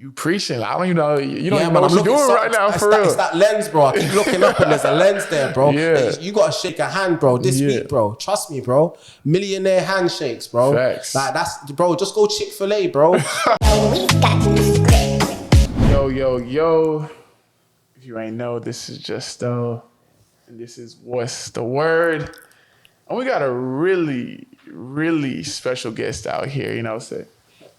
You preaching. I don't even know. You don't even man, know what you're doing right now, for real. It's that lens, bro. I keep looking up and there's a lens there, bro. Yeah. You got to shake a hand, bro. This week, bro. Trust me, bro. Millionaire handshakes, bro. Facts. Like, that's, bro, just go Chick-fil-A, bro. Yo. If you ain't know, this is Justo. And this is What's the Word? And we got a really, really special guest out here, you know what I'm saying?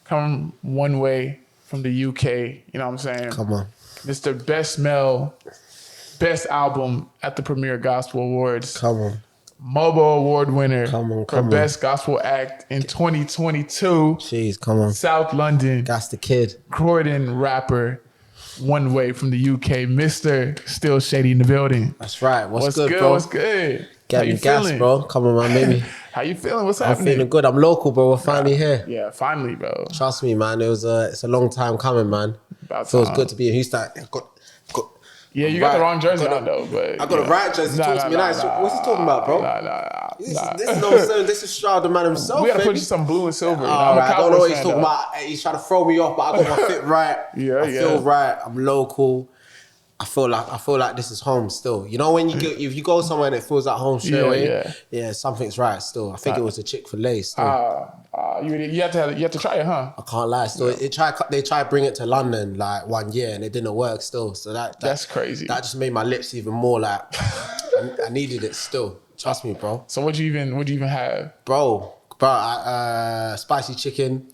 Come one way from the UK, you know what I'm saying? Come on. Mr. Best Male, Best Album at the Premier Gospel Awards. Come on. Mobile Award winner Come on. Best Gospel Act in 2022. Jeez, come on. South London. That's the kid. Croydon rapper, one way from the UK. Mr. Still Shadey in the building. That's right. What's good, bro? What's good? Get me gas, bro. Come on, man, baby. How you feeling? What's I'm happening? feeling good. I'm local, bro. We're finally here. Yeah, finally, bro. Trust me, man. It's a long time coming, man. Feels good to be in Houston. Yeah, you got the wrong jersey on, though. But I got a right jersey. Talk to me nice. What's he talking about, bro? This is no saying. This is Stroud, the man himself. We gotta baby. put you some blue and silver. All right, I don't know what he's talking about. He's trying to throw me off, but I got my fit right. I feel right. I'm local. I feel like this is home still. You know when if you go somewhere and it feels like home straight away, yeah, something's right still. I think it was a Chick-fil-A still. You have to try it, huh? I can't lie. Still, they tried to bring it to London like 1 year and it didn't work still. So that's crazy. That just made my lips even more like I needed it still. Trust me, bro. So what do you even have, bro? Spicy chicken.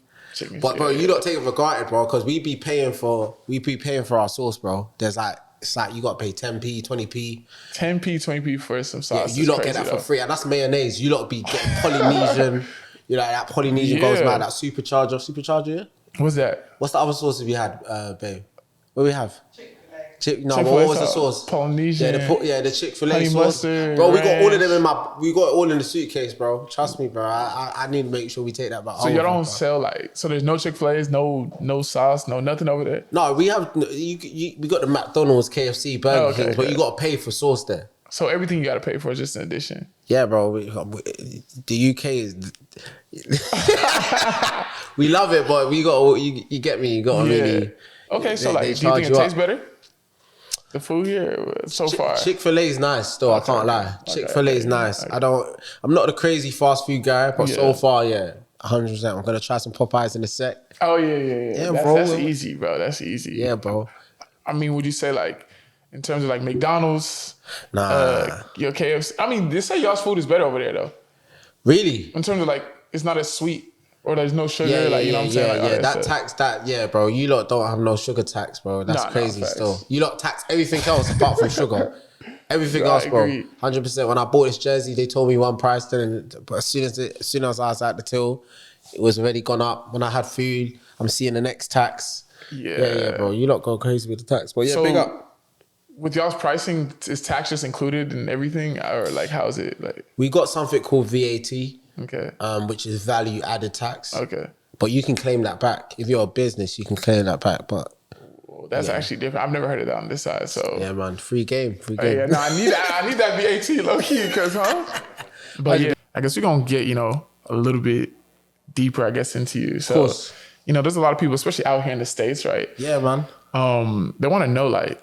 But bro, you don't take it for granted, bro, because we be paying for our sauce, bro. It's like you got to pay 10p, 20p. 10p, 20p for some sauce. Yeah, you lot get that for free. And that's mayonnaise. You lot be getting Polynesian. You know, that Polynesian goes mad. That Supercharger, yeah? What's that? What's the other sauce we had, babe? What do we have? Chick-fil-A. What was the sauce? Polynesian. The Chick-fil-A sauce. Mustard, bro, we ranch. got all of them we got it all in the suitcase, bro. Trust me, bro. I need to make sure we take that back. So you don't sell so there's no Chick-fil-A's, no sauce, no nothing over there? No, we have, we got the McDonald's, KFC, Burger King, but you got to pay for sauce there. So everything you got to pay for is just an addition? Yeah, bro. The UK is... we love it, but we got you get me. You got to really... Okay, so do you think it tastes better? The food here so far? Chick-fil-A is nice still, I can't lie. Chick-fil-A is nice. I'm not the crazy fast food guy, but so far, 100%. I'm going to try some Popeyes in a sec. Oh, yeah, bro. That's easy, bro. That's easy. Yeah, bro. I mean, would you say in terms of McDonald's? Nah. Your KFC? I mean, they say y'all's food is better over there, though. Really? In terms of it's not as sweet. Or there's no sugar, you know what I'm saying? Bro, you lot don't have no sugar tax, bro. That's crazy still. You lot tax everything else apart from sugar. Everything else, bro. 100%. When I bought this jersey, they told me one price, but as soon as I was at the till, it was already gone up. When I had food, I'm seeing the next tax. Yeah, bro. You lot go crazy with the tax. But big up. With y'all's pricing, is tax just included in everything? Or how is it? We got something called VAT. Okay. Which is value added tax. Okay. But you can claim that back. If you're a business, you can claim that back. But that's actually different. I've never heard of that on this side. So yeah, man, free game. Yeah, no, I need that VAT low key, because But yeah, I guess we're gonna get a little bit deeper, I guess, into you. So of course. There's a lot of people, especially out here in the States, right? Yeah, man. They want to know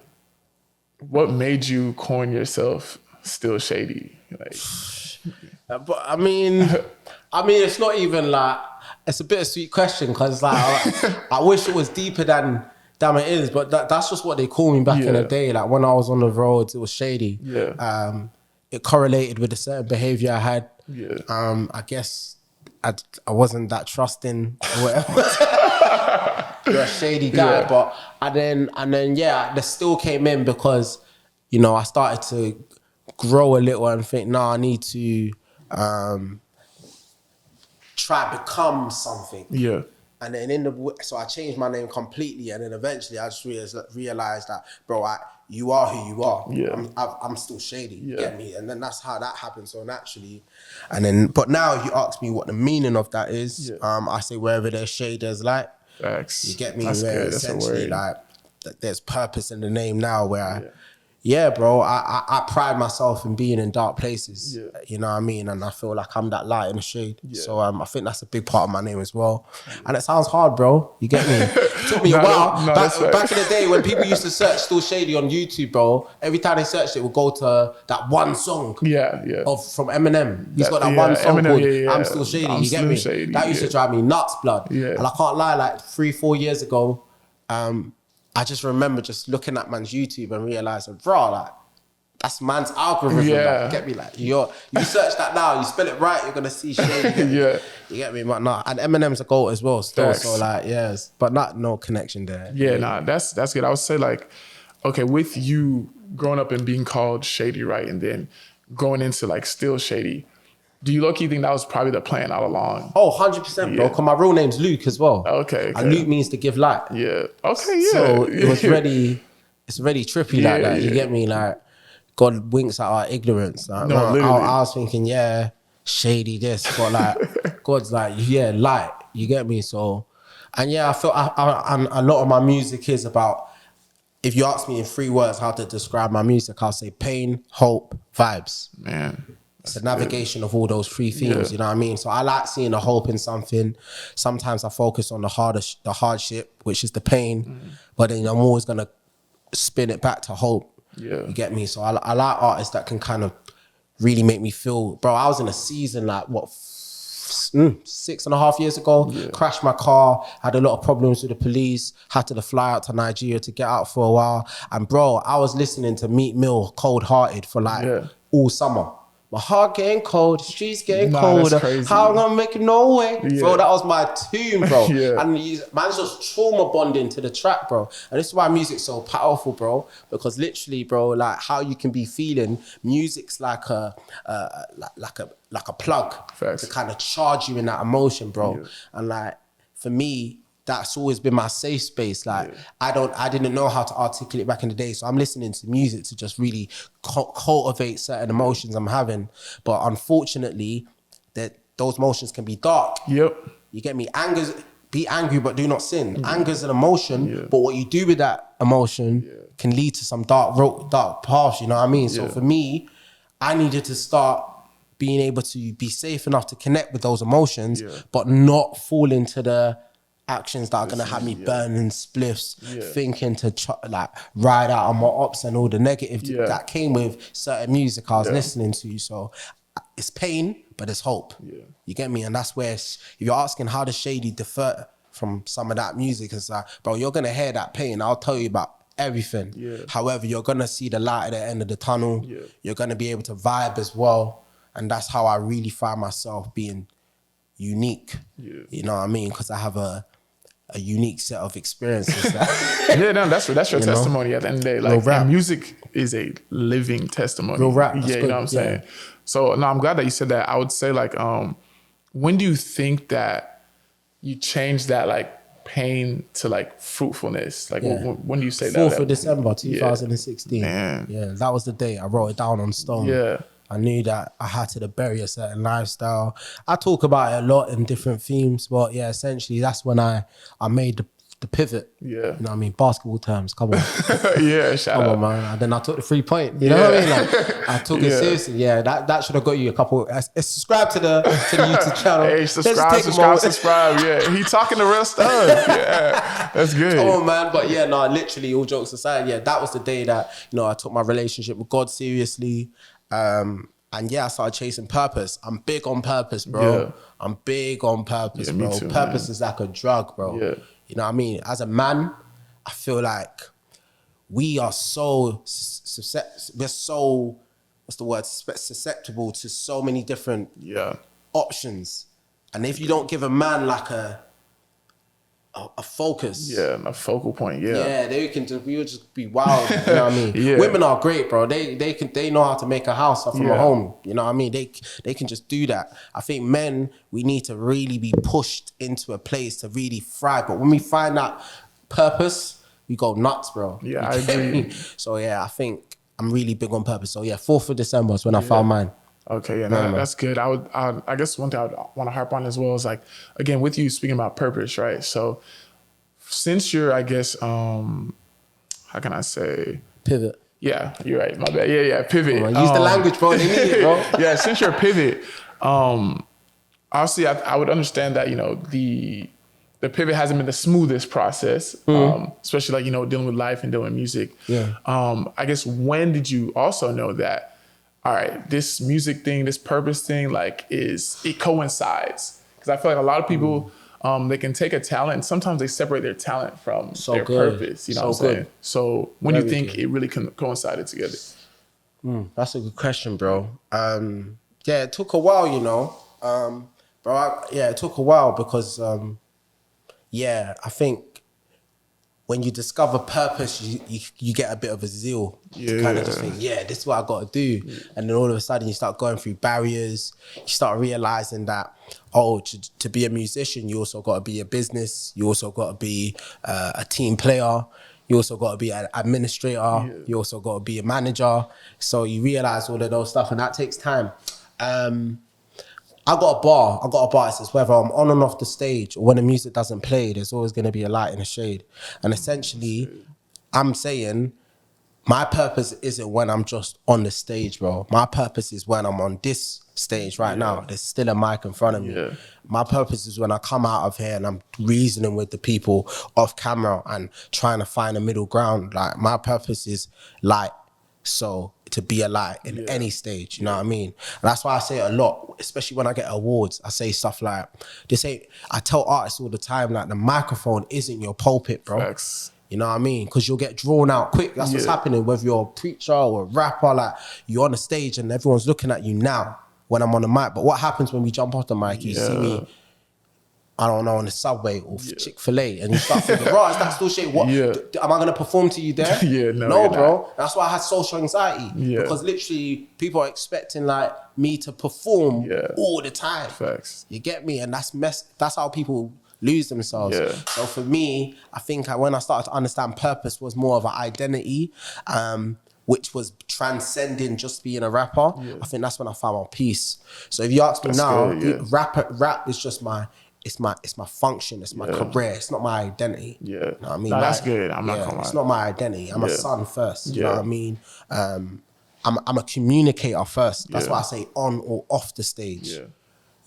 what made you coin yourself Still Shadey? But I mean, it's not even it's a bittersweet question, because I wish it was deeper than it is. But that's just what they call me back in the day. When I was on the roads, it was Shady. Yeah. It correlated with a certain behavior I had. Yeah. I guess I wasn't that trusting or whatever. You're a shady guy, but and then the still came in because I started to grow a little and think, I need to try to become something. Yeah. And then so I changed my name completely, and then eventually I just realized that, bro, you are who you are. Yeah. I'm still Shady. You get me? And then that's how that happened so naturally. And then, but now if you ask me what the meaning of that is, I say wherever there's shade, there's light. Facts. You get me? That's where good. essentially there's purpose in the name now, where yeah, bro, I pride myself in being in dark places. Yeah. You know what I mean? And I feel like I'm that light in the shade. Yeah. So I think that's a big part of my name as well. And it sounds hard, bro. You get me? It took me a while. Back in the day when people used to search Still Shadey on YouTube, bro, every time they searched it would go to that one song. From Eminem. He's got that one song Eminem, called I'm Still Shadey. You get me? Shady, that used to drive me nuts, blood. Yeah. And I can't lie, like 3-4 years ago, I just remember just looking at man's YouTube and realizing, bro, like, that's man's algorithm. Yeah. Like, get me? Like, you search that now, you spell it right, you're gonna see Shady. Yeah. You get me? But nah, and Eminem's a goat as well, still. Facts. So like, yes, but no connection there. Yeah, nah, that's good. I would say like, okay, with you growing up and being called Shady, right, and then going into like Still Shady, do you low-key think that was probably the plan all along? Oh, 100%, bro. Because my real name's Luke as well. Okay. And Luke means to give light. Yeah. Okay, yeah. So it was really, it's really trippy like that. You get me? Like, God winks at our ignorance. Like, no, literally. I was thinking, yeah, shady this. But like, God's like, yeah, light. You get me? So, and yeah, I feel and a lot of my music is about, if you ask me in 3 words how to describe my music, I'll say pain, hope, vibes. Man. It's a navigation of all those 3 themes, you know what I mean? So I like seeing the hope in something. Sometimes I focus on the hardship, which is the pain, but then I'm always gonna spin it back to hope. Yeah. You get me? So I like artists that can kind of really make me feel, bro, I was in a season like, 6.5 years ago, crashed my car, had a lot of problems with the police, had to fly out to Nigeria to get out for a while. And bro, I was listening to Meek Mill, Cold Hearted for like all summer. My heart getting cold, the streets getting colder. How I'm gonna make it no way? Yeah. Bro, that was my tune, bro. And man's just trauma bonding to the track, bro. And this is why music's so powerful, bro. Because literally, bro, like how you can be feeling, music's like a plug to kind of charge you in that emotion, bro. And like for me, that's always been my safe space. Like I didn't know how to articulate back in the day. So I'm listening to music to just really cultivate certain emotions I'm having. But unfortunately, those emotions can be dark. Yep. You get me? Be angry, but do not sin. Anger's an emotion, but what you do with that emotion can lead to some dark paths, you know what I mean? So for me, I needed to start being able to be safe enough to connect with those emotions, but not fall into the actions that are gonna have me burning spliffs, thinking to like ride out on my ops and all the negative that came with certain music I was listening to. So it's pain, but it's hope. You get me? And that's where, if you're asking how does Shady differ from some of that music, it's like, bro, you're gonna hear that pain. I'll tell you about everything. However, you're gonna see the light at the end of the tunnel. You're gonna be able to vibe as well. And that's how I really find myself being unique. You know what I mean? Because I have a unique set of experiences. That's your testimony at the end of the day. Like, and music is a living testimony. Real rap. You know what I'm saying? So no, I'm glad that you said that. I would say like, when do you think that you changed that like pain to like fruitfulness? Like when do you say 4th of December 2016. Man. Yeah, that was the day. I wrote it down on stone. I knew that I had to bury a certain lifestyle. I talk about it a lot in different themes, but yeah, essentially that's when I made the pivot. You know what I mean? Basketball terms, come on. Shout out. On, man. And then I took the 3-point. You know what I mean? Like I took it seriously. Yeah, that should have got you a couple. Subscribe to the YouTube channel. Hey, subscribe. Yeah, he talking the real stuff. Yeah, that's good. Come on, man. But yeah, no, literally, all jokes aside, that was the day that I took my relationship with God seriously. And I started chasing purpose. I'm big on purpose, bro. I'm big on purpose, bro. Me too, purpose is like a drug, bro. You know what I mean? As a man, I feel like we are so susceptible to so many different options. And if you don't give a man like a focus. A focal point, we would just be wild, you know what I mean? Women are great, bro. They know how to make a house from a home, you know what I mean? They can just do that. I think men, we need to really be pushed into a place to really thrive. But when we find that purpose, we go nuts, bro. I agree. So I think I'm really big on purpose. So 4th of December is when I found mine. Okay, that's good. I guess one thing I would want to harp on as well is like, again, with you speaking about purpose, right? So since you're, I guess, how can I say? Pivot. Yeah, you're right. My bad. Yeah, pivot. Use the language, bro. They need it, bro. Yeah, since you're a pivot, obviously I would understand that, you know, the pivot hasn't been the smoothest process, especially like, you know, dealing with life and dealing with music. Yeah. I guess when did you also know that, all right, this music thing, this purpose thing, like it coincides? Because I feel like a lot of people, they can take a talent and sometimes they separate their talent from their purpose. You know what I'm saying? So when do you think it really coincided together? That's a good question, bro. Yeah, it took a while, you know. It took a while because, I think when you discover purpose, you get a bit of a zeal to kind of just think, this is what I got to do. And then all of a sudden you start going through barriers. You start realizing that, to be a musician, you also got to be a business. You also got to be a team player. You also got to be an administrator. Yeah. You also got to be a manager. So you realize all of those stuff, and that takes time. I got a bar. It says whether I'm on and off the stage or when the music doesn't play, there's always going to be a light in the shade. And essentially, I'm saying my purpose isn't when I'm just on the stage, bro. My purpose is when I'm on this stage right now. There's still a mic in front of me. Yeah. My purpose is when I come out of here and I'm reasoning with the people off camera and trying to find a middle ground. Like, my purpose is light. So to be a light in any stage, you know what I mean? And that's why I say it a lot, especially when I get awards. I say stuff like, I tell artists all the time, like, the microphone isn't your pulpit, bro. Facts. You know what I mean? Because you'll get drawn out quick. That's what's happening, whether you're a preacher or a rapper. Like, you're on the stage and everyone's looking at you now when I'm on the mic. But what happens when we jump off the mic? You see me, I don't know, on the subway or Chick-fil-A, and you start thinking, bro, is that Still Shadey? What? Am I going to perform to you there? No, bro. Not. That's why I had social anxiety. Because literally people are expecting like me to perform all the time. Facts. You get me? And that's how people lose themselves. So for me, I think when I started to understand purpose was more of an identity, which was transcending just being a rapper. I think that's when I found my peace. So if you ask me now, rap is just it's my function, it's my career, it's not my identity. You know what I mean? That's good. I'm not gonna lie. It's not my identity. I'm a son first. You know what I mean? I'm a communicator first. That's why I say on or off the stage.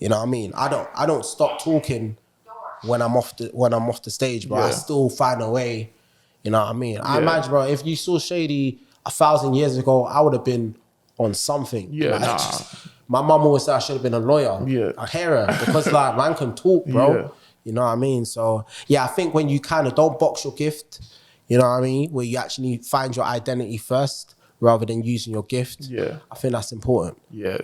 You know what I mean? I don't stop talking when I'm off the stage, but I still find a way. You know what I mean? I imagine, bro, if you saw Shadey 1,000 years ago, I would have been on something. My mum always said I should have been a lawyer. I hear her because like, man can talk, bro. You know what I mean? So I think when you kind of don't box your gift, you know what I mean? Where you actually find your identity first rather than using your gift. I think that's important.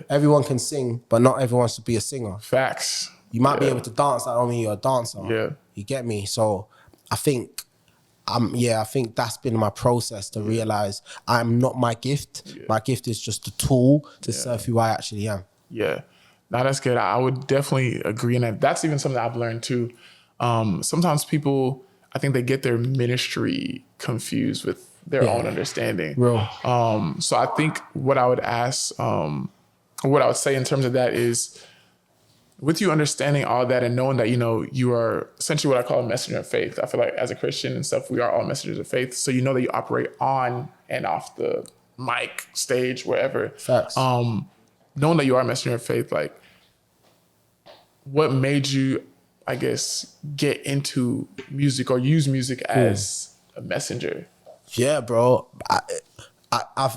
Everyone can sing, but not everyone should be a singer. Facts. You might be able to dance, that don't mean you're a dancer. You get me? So I think I think that's been my process to realize I'm not my gift. My gift is just a tool to serve who I actually am. No, that's good. I would definitely agree. And that's even something I've learned too. Sometimes people, I think they get their ministry confused with their own understanding. So I think what I would ask, what I would say in terms of that is, with you understanding all that and knowing that, you know, you are essentially what I call a messenger of faith. I feel like as a Christian and stuff, we are all messengers of faith. So you know that you operate on and off the mic, stage, wherever. Facts. Knowing that you are a messenger of faith, like, what made you, I guess, get into music or use music as a messenger? Yeah, bro.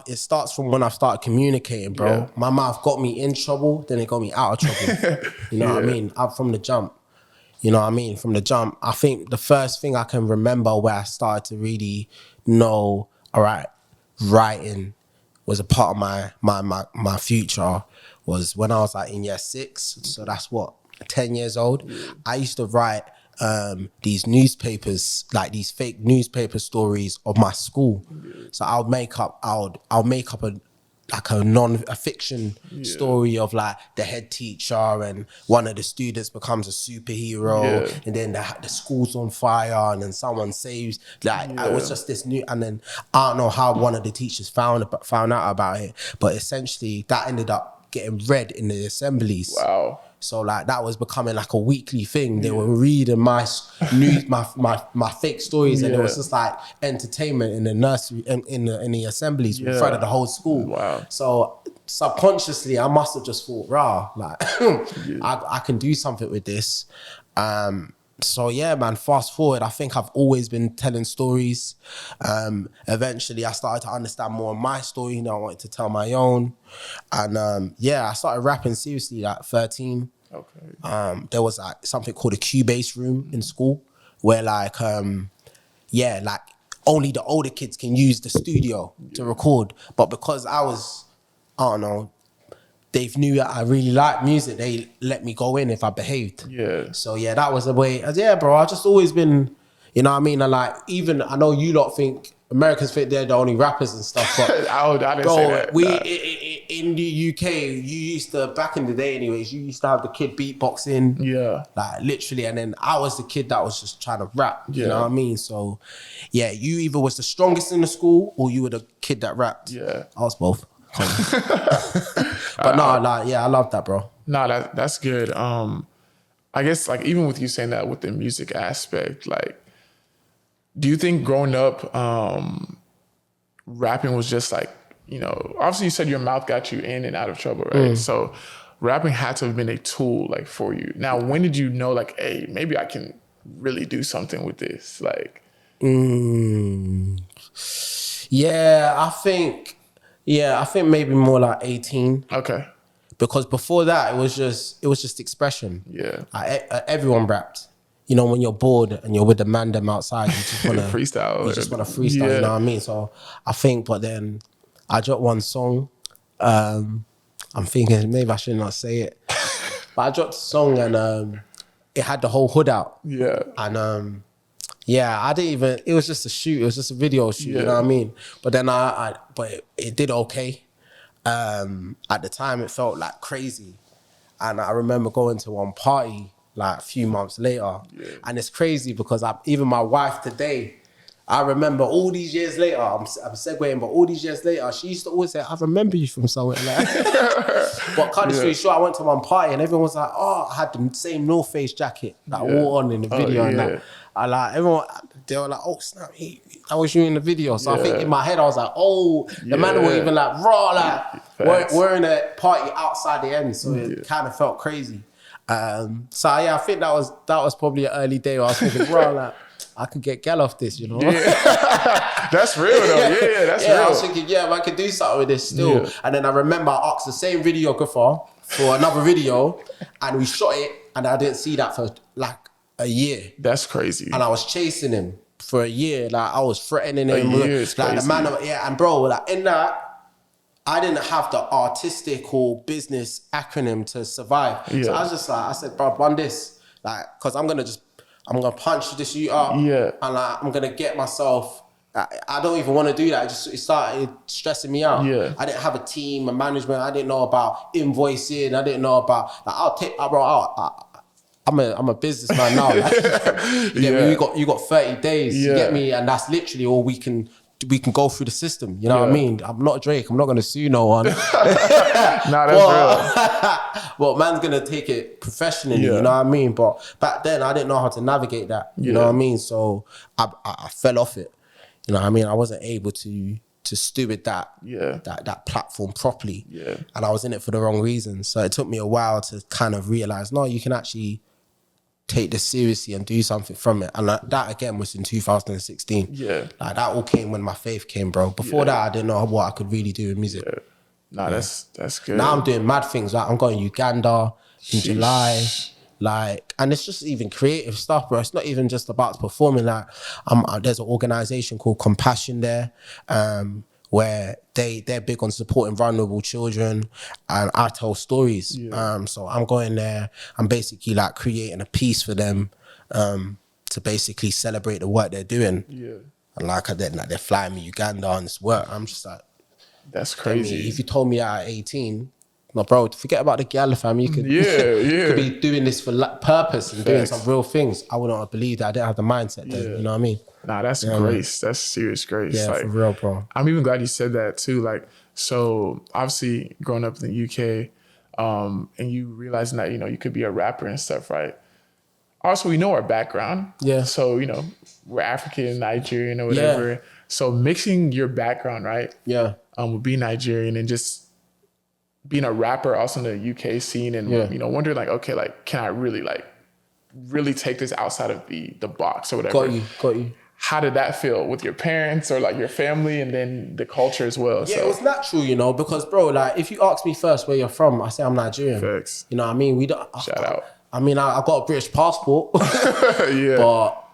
It starts from when I started communicating, bro. My mouth got me in trouble, then it got me out of trouble. You know what I mean? From the jump. You know what I mean? From the jump. I think the first thing I can remember where I started to really know, all right, writing was a part of my future was when I was like in year 6. So that's what, 10 years old. I used to write these newspapers, like these fake newspaper stories of my school. So I'll make up a fiction story of like the head teacher and one of the students becomes a superhero and then the school's on fire and then someone saves, like it was just this new, and then I don't know how one of the teachers found out about it, but essentially that ended up getting read in the assemblies. So like that was becoming like a weekly thing. They were reading my news, my fake stories, and it was just like entertainment in the nursery, in the assemblies in front of the whole school. Wow. So subconsciously, I must have just thought, rah, like I can do something with this. So yeah, man, fast forward, I think I've always been telling stories. Eventually I started to understand more of my story. You know, I wanted to tell my own. And yeah, I started rapping seriously at 13. Okay. There was like something called a Cubase room in school where like, yeah, like only the older kids can use the studio to record. But because I was, I don't know, they knew that I really liked music, they let me go in if I behaved. Yeah. So yeah, that was the way. Yeah, bro, I've just always been, you know what I mean? And like, even, I know you lot think, Americans think they're the only rappers and stuff, but I didn't bro, say that. In the UK, you used to, back in the day anyways, you used to have the kid beatboxing. Yeah. Like literally, and then I was the kid that was just trying to rap, you know what I mean? So yeah, you either was the strongest in the school or you were the kid that rapped. Yeah. I was both. But no, like, yeah, I love that, bro. No, that's good. I guess like even with you saying that with the music aspect, like, do you think growing up, rapping was just like, you know, obviously you said your mouth got you in and out of trouble, right? So rapping had to have been a tool like for you. Now, when did you know like, hey, maybe I can really do something with this? Like, Yeah, I think maybe more like 18. okay. Because before that, it was just expression. Yeah. Everyone rapped. You know, when you're bored and you're with the man them outside, you just want to freestyle. You just want to freestyle, you know what I mean? So I think, but then I dropped one song. I'm thinking maybe I should not say it. But I dropped a song and it had the whole hood out. Yeah. And yeah, I didn't even, it was just a shoot, it was just a video shoot, you know what I mean? But then but it did okay. At the time it felt like crazy. And I remember going to one party like a few months later. And it's crazy because even my wife today, I remember all these years later, I'm segueing, but all these years later, she used to always say, I remember you from somewhere. Like, but cut the story short, I went to one party and everyone was like, oh, I had the same North Face jacket that I wore on in the video. And that. I like, everyone, they were like, oh, snap, that was you in the video. So I think in my head, I was like, oh, the man were even like, raw, like, we're in a party outside the end. So it kind of felt crazy. So yeah, I think that was probably an early day where I was thinking, raw, like, I could get gal off this, you know? Yeah. That's real though. Yeah, that's real. I was thinking, yeah, I could do something with this still. Yeah. And then I remember I asked the same videographer for another video and we shot it and I didn't see that for like a year. That's crazy. And I was chasing him for a year. Like I was threatening him. A year is like crazy. the man, and bro, like in that, I didn't have the artistic or business acronym to survive. Yeah. So I was just like, I said, bro, run this. Like, cause I'm gonna punch this you up. Yeah. And like, I'm gonna get myself, I don't even want to do that. It started stressing me out. Yeah. I didn't have a team, a management. I didn't know about invoicing. I didn't know about, like, I'm a businessman now. Like, you get me? You got 30 days. You get me? And that's literally all we can go through the system. You know what I mean? I'm not Drake. I'm not gonna sue no one. Nah, that's real. Well, man's gonna take it professionally. You know what I mean? But back then, I didn't know how to navigate that. You know what I mean? So I fell off it. You know what I mean? I wasn't able to steward that platform properly. Yeah. And I was in it for the wrong reasons. So it took me a while to kind of realize, no, you can actually take this seriously and do something from it. And like, that again was in 2016. Yeah. Like that all came when my faith came, bro. Before that, I didn't know what I could really do in music. Yeah. Nah, that's good. Now I'm doing mad things. Like I'm going to Uganda in July. Like, and it's just even creative stuff, bro. It's not even just about performing. Like, there's an organization called Compassion there, where they're big on supporting vulnerable children, and I tell stories. Yeah. So I'm going there. I'm basically like creating a piece for them, to basically celebrate the work they're doing. Yeah. And like they're flying me Uganda on this work. I'm just like, that's crazy. If you told me at 18. No, bro, forget about the gal fam. You could, could be doing this for purpose and doing some real things. I wouldn't have believed that. I didn't have the mindset then. You know what I mean? Nah, that's grace. That's serious grace. Yeah, like, for real, bro. I'm even glad you said that too. Like, so obviously growing up in the UK, and you realizing that, you could be a rapper and stuff, right? Also, we know our background. Yeah. So, we're African, Nigerian or whatever. Yeah. So mixing your background, right? Yeah. With being Nigerian and just being a rapper also in the UK scene and, wondering like, okay, like, can I really take this outside of the box or whatever? Got you. How did that feel with your parents or like your family and then the culture as well? Yeah, it was natural, because bro, like if you ask me first where you're from, I say I'm Nigerian. Facts. You know what I mean? We don't. Shout out. I mean, I got a British passport, yeah, but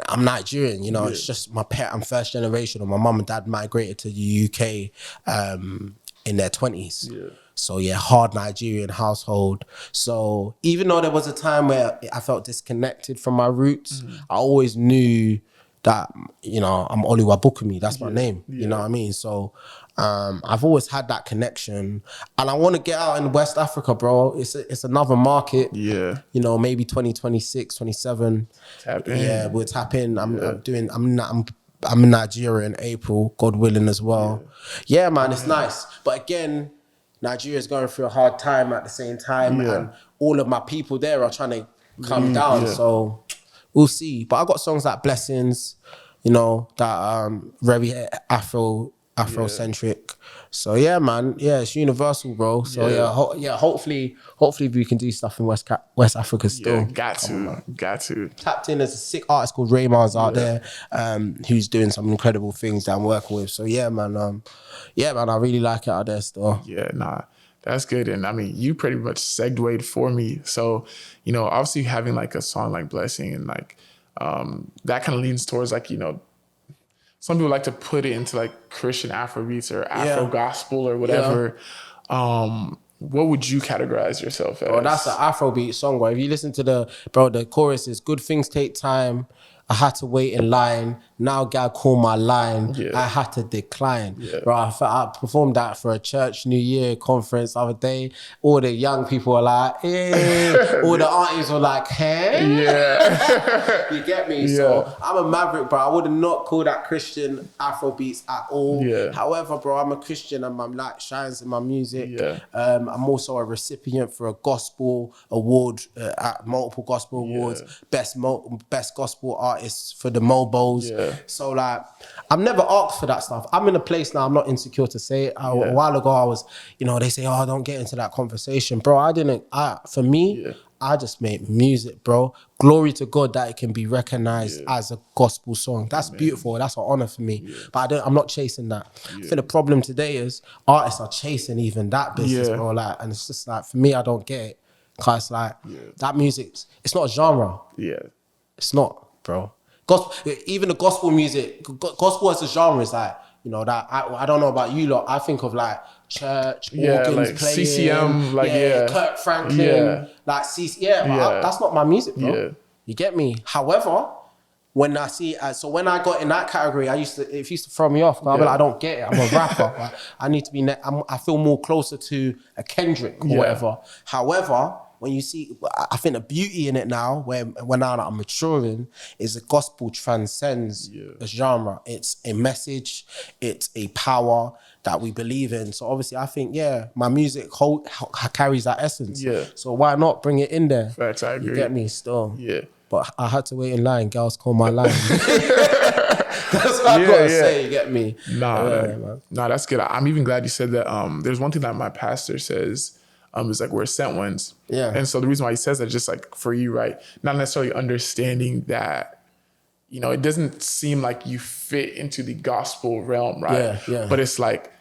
I'm Nigerian. It's just I'm first generation. My mum and dad migrated to the UK in their 20s. Yeah. So yeah, hard Nigerian household. So even though there was a time where I felt disconnected from my roots, I always knew that, I'm Oluwabukumi, that's my name, you know what I mean? So I've always had that connection and I want to get out in West Africa, bro. It's another market. Yeah. Maybe 2026, 27. Tap in. Yeah, we'll tap in. I'm in Nigeria in April, God willing as well. Yeah, man, it's nice. But again, Nigeria is going through a hard time at the same time and all of my people there are trying to come down. So we'll see. But I got songs like Blessings, that very Afrocentric. So yeah, man. Yeah, it's universal, bro. So hopefully we can do stuff in West Africa still. Yeah, got to. Tapped in, there's a sick artist called Raymar's out there, who's doing some incredible things that I'm working with. So yeah, man. I really like it out there still. Yeah, nah. That's good. And I mean, you pretty much segued for me. So, obviously having like a song like Blessing and like that kind of leans towards like, some people like to put it into like Christian Afrobeats or Afro gospel or whatever. Yeah. What would you categorize yourself as? Well, that's an Afrobeat song, bro. If you listen to the chorus is good things take time. I had to wait in line. Now God called my line. Yeah. I had to decline. Yeah. Bro, I performed that for a church New Year conference the other day. All the young people were like, hey. All the aunties were like, hey. Yeah. You get me? Yeah. So I'm a maverick, bro. I would not call that Christian Afrobeats at all. Yeah. However, bro, I'm a Christian and my light shines in my music. Yeah. I'm also a recipient for a gospel award, at multiple gospel awards. Best gospel artist for the Mobos. Yeah. So like, I've never asked for that stuff. I'm in a place now, I'm not insecure to say it. A while ago I was, they say, oh, don't get into that conversation. Bro, for me, I just make music, bro. Glory to God that it can be recognized as a gospel song. That's beautiful. That's an honor for me. Yeah. But I'm not chasing that. Yeah. I think the problem today is artists are chasing even that business, bro. Like, and it's just like, for me, I don't get it. Cause it's like, that music, it's not a genre. Yeah. It's not, bro. Gospel, even the gospel music, gospel as a genre is like, that I don't know about you lot. I think of like church, organs like playing, CCM, like Kirk Franklin, like that's not my music, bro. Yeah. You get me? However, when I see, when I got in that category, it used to throw me off. I'll be like, I don't get it. I'm a rapper. Like, I need to be. I feel more closer to a Kendrick or whatever. However, when you see, I think the beauty in it now, when now that I'm maturing, is the gospel transcends a genre. It's a message, it's a power that we believe in. So obviously, I think, my music carries that essence. Yeah. So why not bring it in there? Facts, I agree. You get me still. Yeah. But I had to wait in line. Girls call my line. That's what I gotta say. You get me? Nah, that's good. I'm even glad you said that. There's one thing that my pastor says. Is like we're sent ones. Yeah. And so the reason why he says that, just like for you, right? Not necessarily understanding that, it doesn't seem like you fit into the gospel realm, right? Yeah, yeah. But it's like,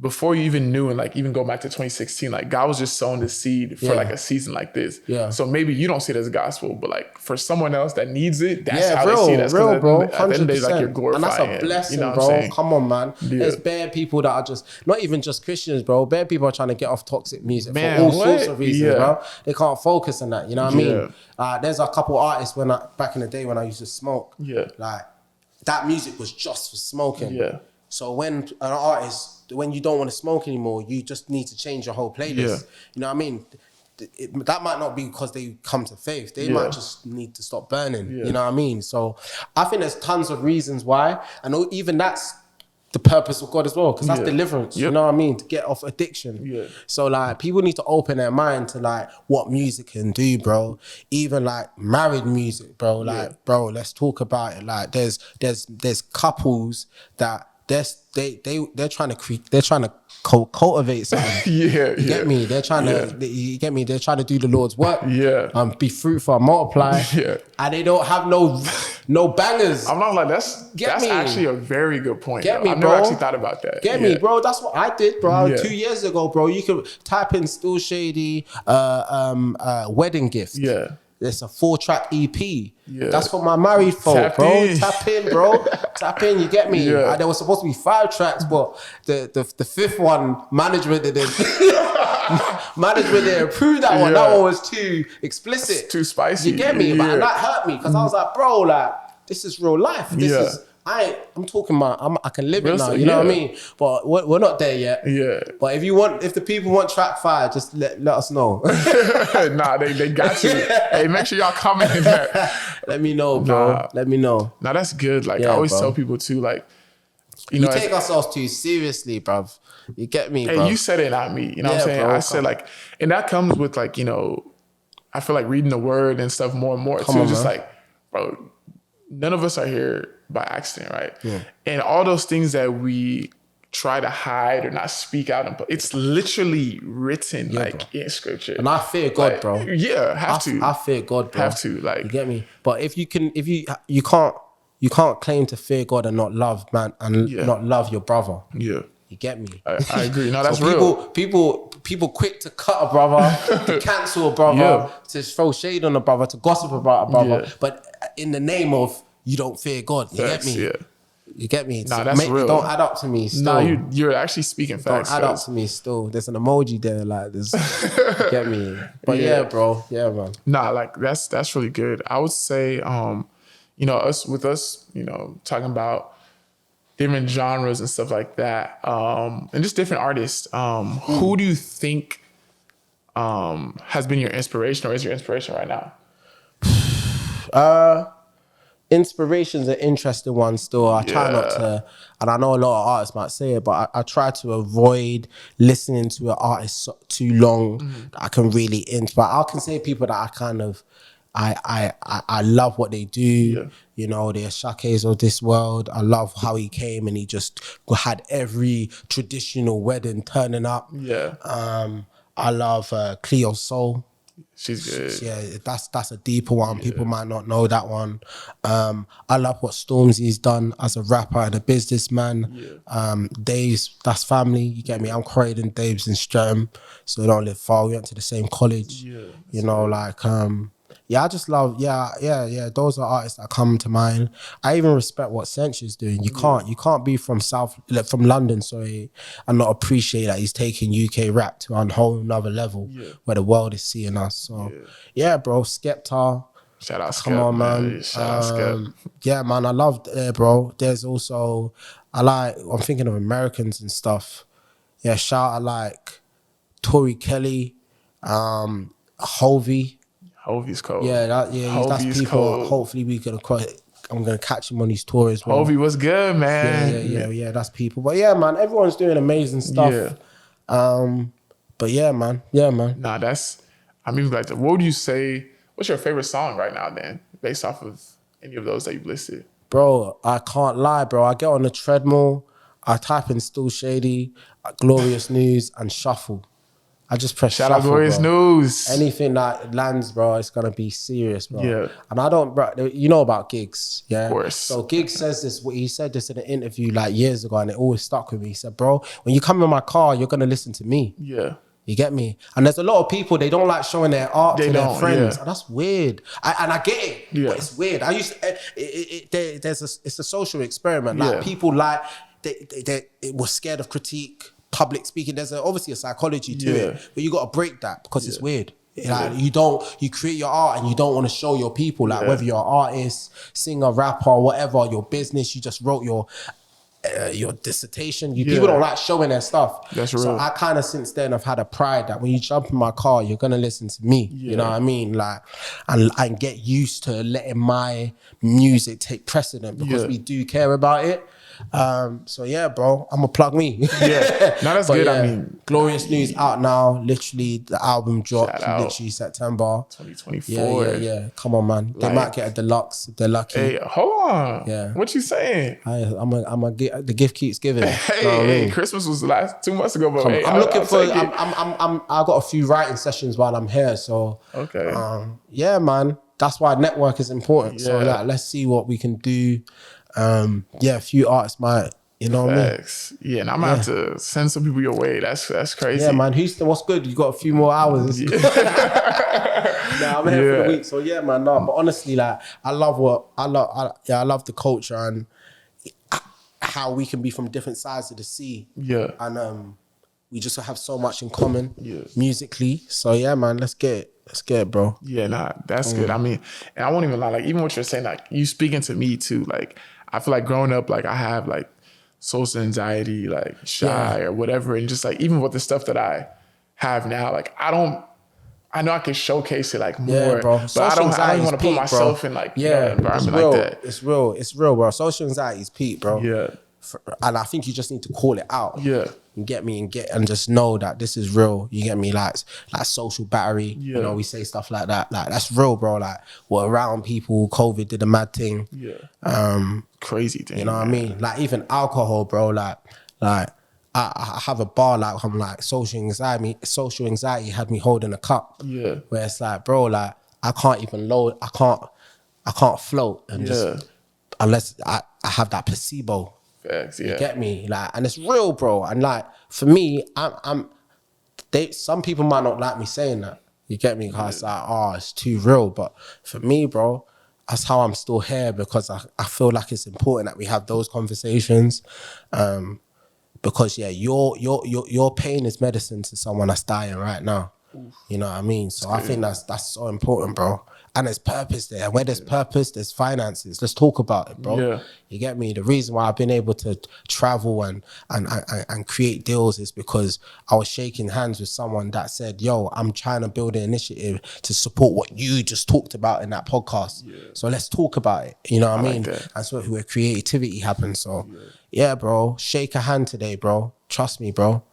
before you even knew, and like even go back to 2016, like God was just sowing the seed for like a season like this. Yeah. So maybe you don't see it as gospel, but like for someone else that needs it, that's how they see it. That's real, bro. At the end of the day, like you're glorifying. And that's a blessing, bro. Come on, man. Yeah. There's bare people that are just, not even just Christians, bro. Bare people are trying to get off toxic music for all sorts of reasons, bro. They can't focus on that, you know what I mean? There's a couple artists back in the day when I used to smoke. Yeah. Like, that music was just for smoking. Yeah. So when you don't want to smoke anymore, you just need to change your whole playlist. Yeah. You know what I mean? That might not be because they come to faith. They might just need to stop burning. Yeah. You know what I mean? So I think there's tons of reasons why. And even that's the purpose of God as well, because that's deliverance. You know what I mean? To get off addiction. Yeah. So like people need to open their mind to like what music can do, bro. Even like married music, bro. Like, bro, let's talk about it. Like there's couples that they're trying to cultivate something. You get me? They're trying to you get me? They're trying to do the Lord's work. Be fruitful and multiply. And they don't have no bangers. I'm not like that's actually a very good point. Get me, I've bro. never actually thought about that. Get me, bro. That's what I did, bro. 2 years ago, bro. You can type in Still Shadey wedding gift. It's a 4-track EP. That's for my married folk, bro. Tap in, bro. Tap in, you get me? There was supposed to be 5 tracks, but the 5th one, management didn't approve that one. That one was too explicit. It's too spicy. You get me? But that hurt me because I was like, bro, like, this is real life. This is... I'm talking about, I can live it now, you know what I mean? But we're not there yet. But if the people want track 5, just let us know. Nah, they got you. Hey, make sure y'all comment in there. Let me know, bro. Let me know. Nah, that's good. Like, I always tell people too, like, you know, take ourselves too seriously, bruv. You get me, bro? Hey, you said it, not me. You know what I'm saying? Bro, I said like, and that comes with like, you know, I feel like reading the word and stuff more and more too. Just like, bro, none of us are here by accident, right? And all those things that we try to hide or not speak out, it's literally written in scripture. And I fear God, like, bro. I fear God, bro. Have to, like, you get me? But if you can't claim to fear God and not love man and not love your brother. You get me? I agree. No, that's real. People quick to cut a brother, to cancel a brother, to throw shade on a brother, to gossip about a brother. But in the name of you don't fear God, you get me? You get me? Nah, that's real. Don't add up to me still. No, you're actually speaking facts. Don't add up to me still. There's an emoji there like this. You get me? But yeah, bro. Yeah, man. Nah, like that's really good. I would say, you know, us, you know, talking about different genres and stuff like that, and just different artists. Who do you think has been your inspiration or is your inspiration right now? Inspiration's an interesting one still. I try not to, and I know a lot of artists might say it, but I try to avoid listening to an artist too long that I can really inspire. I can say people that I kind of, I love what they do. You know, the Ashake's of this world. I love how he came and he just had every traditional wedding turning up. I love Cleo Soul. She's good. Yeah, that's a deeper one. People might not know that one. I love what Stormzy's done as a rapper and a businessman. Dave's, that's family. You get me? I'm Croydon, Dave's in Streatham, so we don't live far. We went to the same college. You know, like I just love, those are artists that come to mind. I even respect what Sensu's doing. You can't be from London, and not appreciate that he's taking UK rap to a whole nother level where the world is seeing us. So, bro, Skepta. Shout out Skep. Come on, man. Shout out Skep. Yeah, man, I love bro. There's also, I'm thinking of Americans and stuff. Yeah, shout out like Tori Kelly, Hovey. Hovey's cold. That's people. Cold. Hopefully I'm gonna catch him on his tour as well. Hovey was good, man. Yeah, that's people. But yeah, man, everyone's doing amazing stuff. But yeah, man. Nah, I mean, like, what would you say? What's your favorite song right now, then, based off of any of those that you've listed? Bro, I can't lie, bro. I get on the treadmill, I type in Still Shadey, Glorious News, and shuffle. I just press Shout shuffle, out Glorious News. Anything that lands, bro, it's gonna be serious, bro. Yeah. And I don't, bro, you know about Giggs, yeah? Of course. So Giggs says this, he said this in an interview like years ago and it always stuck with me. He said, bro, when you come in my car, you're gonna listen to me. Yeah. You get me? And there's a lot of people, they don't like showing their art to their friends. And that's weird. And I get it, but it's weird. I used to, it's a social experiment. Like people they were scared of critique, public speaking. There's obviously a psychology to it, but you got to break that because it's weird. Like you create your art and you don't want to show your people, like whether you're an artist, singer, rapper, whatever, your business, you just wrote your dissertation. People don't like showing their stuff. That's real. So I kind of since then have had a pride that when you jump in my car, you're gonna listen to me. You know what I mean? Like, and get used to letting my music take precedent because we do care about it. So yeah, bro, I'm gonna plug me. Yeah, no, that's good. I mean, Glorious News out now. Literally, the album dropped literally September 2024. Yeah. Come on, man. They might get a deluxe if they're lucky. Hey, hold on. Yeah. What you saying? The gift keeps giving. Hey, Christmas was 2 months ago, but I'm looking for. I got a few writing sessions while I'm here. So okay. Yeah, man. That's why network is important. So let's see what we can do. A few artists might, you know what I mean? Yeah, and I'm gonna have to send some people your way. That's crazy. Yeah, man. Houston, what's good? You got a few more hours. I'm here for the week. So yeah, man. No, but honestly, like I love the culture and how we can be from different sides of the sea. Yeah. And we just have so much in common musically. So yeah, man, let's get it. Let's get it, bro. Yeah, nah, that's good. I mean, and I won't even lie, like even what you're saying, like you speaking to me too, like I feel like growing up, like I have like social anxiety, like shy or whatever. And just like, even with the stuff that I have now, like I know I can showcase it like more, bro. But I don't want to put myself in like an environment like that. It's real, bro. Social anxiety is peak, bro. Yeah. And I think you just need to call it out. Yeah. You get me? And just know that this is real. You get me? Like social battery. You know, we say stuff like that. Like that's real, bro. Like we're around people. COVID did a mad thing. Yeah. Crazy thing. You know what I mean? Like even alcohol, bro. Like I have a bar. Like I'm like social anxiety had me holding a cup. Yeah. Where it's like, bro, like I can't even load. I can't float and just unless I have that placebo. Facts, You get me? Like, and it's real, bro. And like for me, some people might not like me saying that. You get me? Cause it's like, it's too real. But for me, bro, that's how I'm still here because I feel like it's important that we have those conversations. Because your pain is medicine to someone that's dying right now. You know what I mean? So I think that's so important, bro. And there's purpose there. And where there's purpose, there's finances. Let's talk about it, bro. Yeah. You get me? The reason why I've been able to travel and create deals is because I was shaking hands with someone that said, yo, I'm trying to build an initiative to support what you just talked about in that podcast. Yeah. So let's talk about it. You know what I mean? Like that. That's where creativity happens. So yeah, bro, shake a hand today, bro. Trust me, bro.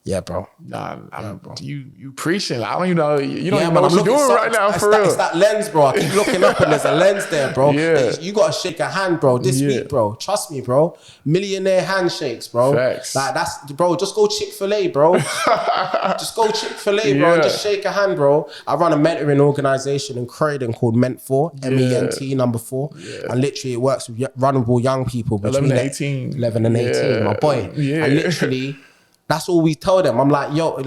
Yeah, bro. Nah, bro. You preaching. I don't even know. You don't even know what you're doing right now, for real. It's that lens, bro. I keep looking up and there's a lens there, bro. Yeah. You got to shake a hand, bro, this week, bro. Trust me, bro. Millionaire handshakes, bro. Facts. Like that's, bro, just go Chick-fil-A, bro. Just go Chick-fil-A, bro, and just shake a hand, bro. I run a mentoring organization in Croydon called Ment4, MENT number 4. Yeah. And literally it works with vulnerable young people between 11 and 18, my boy. Yeah. And literally, that's all we tell them. I'm like, yo,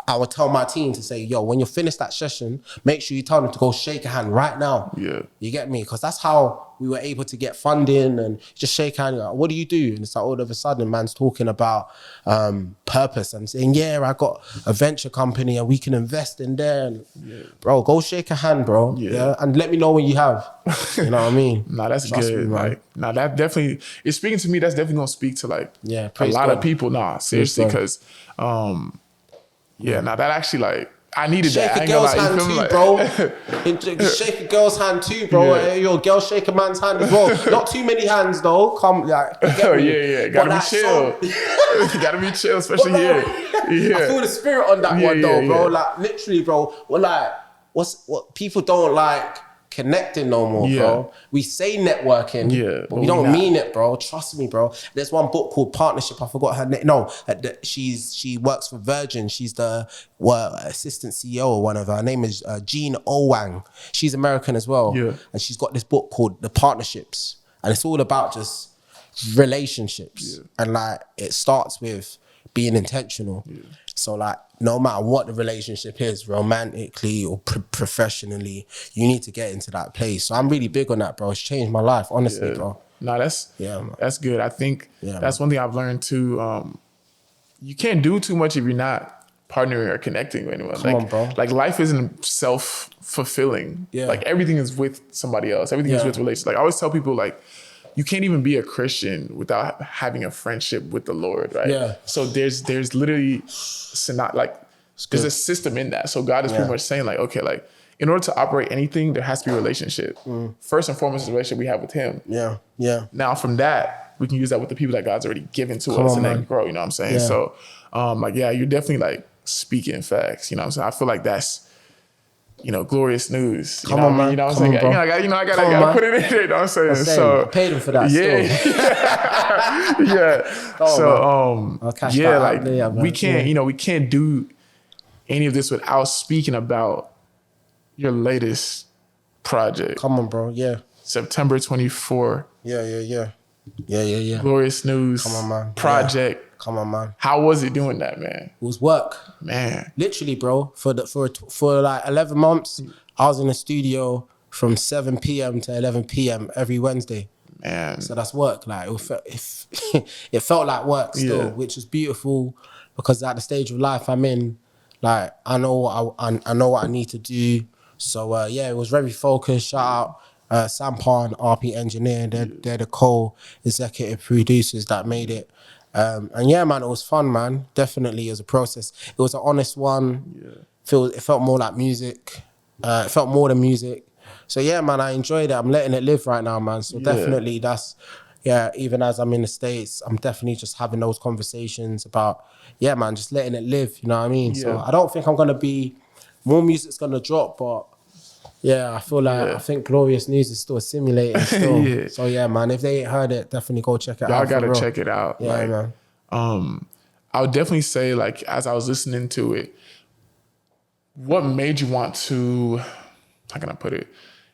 I would tell my team to say, yo, when you finish that session, make sure you tell them to go shake a hand right now. Yeah. You get me? Because that's how we were able to get funding and just shake a hand. Like, what do you do? And it's like all of a sudden, man's talking about purpose and saying, yeah, I got a venture company and we can invest in there. And, bro, go shake a hand, bro. Yeah. And let me know when you have. You know what I mean? Nah, that's Trust good. Me, like, nah, that definitely, it's speaking to me, that's definitely going to speak to like a lot of people. Nah, seriously, because now that actually like I needed shake that. Shake a girl's hand too, bro. Shake a girl's hand too, bro. Yeah. Your girl shake a man's hand as well. Not too many hands though. Come, like, yeah. Gotta be chill. Gotta be chill, especially here. Yeah. I feel the spirit on that one though, bro. Like literally, bro. We're like, what people don't like connecting no more, bro. We say networking, but we don't mean it, bro. Trust me, bro. There's one book called Partnership. I forgot her name. No, she works for Virgin. She's the assistant CEO or one of her. Her name is Jean Owang. She's American as well. Yeah. And she's got this book called The Partnerships. And it's all about just relationships. Yeah. And like, it starts with being intentional. Yeah. So like, no matter what the relationship is, romantically or professionally, you need to get into that place. So I'm really big on that, bro. It's changed my life, honestly, bro. No, that's good. I think that's one thing I've learned too. You can't do too much if you're not partnering or connecting with anyone. Come on, bro. Like life isn't self-fulfilling. Yeah. Like everything is with somebody else. Everything is with relationships. Like I always tell people like, you can't even be a Christian without having a friendship with the Lord, right? Yeah. So there's literally like there's a system in that. So God is pretty much saying like, okay, like in order to operate anything, there has to be a relationship. First and foremost, is the relationship we have with Him. Yeah, yeah. Now from that, we can use that with the people that God's already given to us and then grow. You know what I'm saying? Yeah. So, like, yeah, you're definitely like speaking facts. You know what I'm saying? I feel like that's, you know, glorious news. You Come know on, what I mean? man. You know what I'm Come saying? on, bro. I gotta put it in there. You know what I'm saying? So I paid him for that. yeah, Still. yeah. Oh, So I'll cash yeah, that like out later, man. we can't, you know, we can't do any of this without speaking about your latest project. Come on, bro. Yeah. September 24. Yeah. Glorious News. Come on, man. Project. Yeah. Come on, man. How was it doing that, man? It was work. Man. Literally, bro. For like 11 months, I was in the studio from 7 p.m. to 11 p.m. every Wednesday. Man. So that's work. Like it felt like work still, which was beautiful because at the stage of life I'm in, like I know what I need to do. So yeah, it was very focused. Shout out Sampa and RP Engineer. They're the co-executive producers that made it. And yeah, man, it was fun, man. Definitely, it was a process. It was an honest one. Yeah. It felt more like music. It felt more than music. So yeah, man, I enjoyed it. I'm letting it live right now, man. So definitely even as I'm in the States, I'm definitely just having those conversations about, yeah, man, just letting it live, you know what I mean? Yeah. So I don't think I'm going to be, more music's going to drop, but yeah, I feel like, I think Glorious News is still assimilating still. So yeah, man, if they ain't heard it, definitely go check it out. Y'all gotta check it out. Yeah, like, man. I would definitely say, like, as I was listening to it, what made you want to, how can I put it?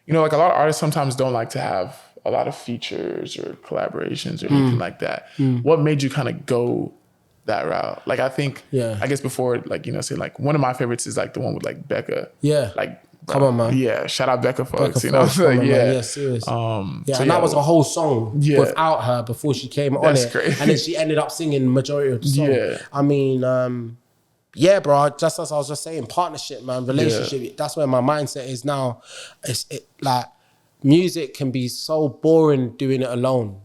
You know, like a lot of artists sometimes don't like to have a lot of features or collaborations or anything like that. What made you kind of go that route? Like, I think, I guess before, like, you know, say like one of my favorites is like the one with like Becca. Yeah. Like, come on, man. Yeah, shout out Becca folks. You know what I'm saying? Yeah, serious. And that was a whole song without her before she came on it. Crazy. And then she ended up singing the majority of the song. Yeah. I mean, yeah, bro, just as I was just saying, partnership, man, relationship, that's where my mindset is now. Like, music can be so boring doing it alone.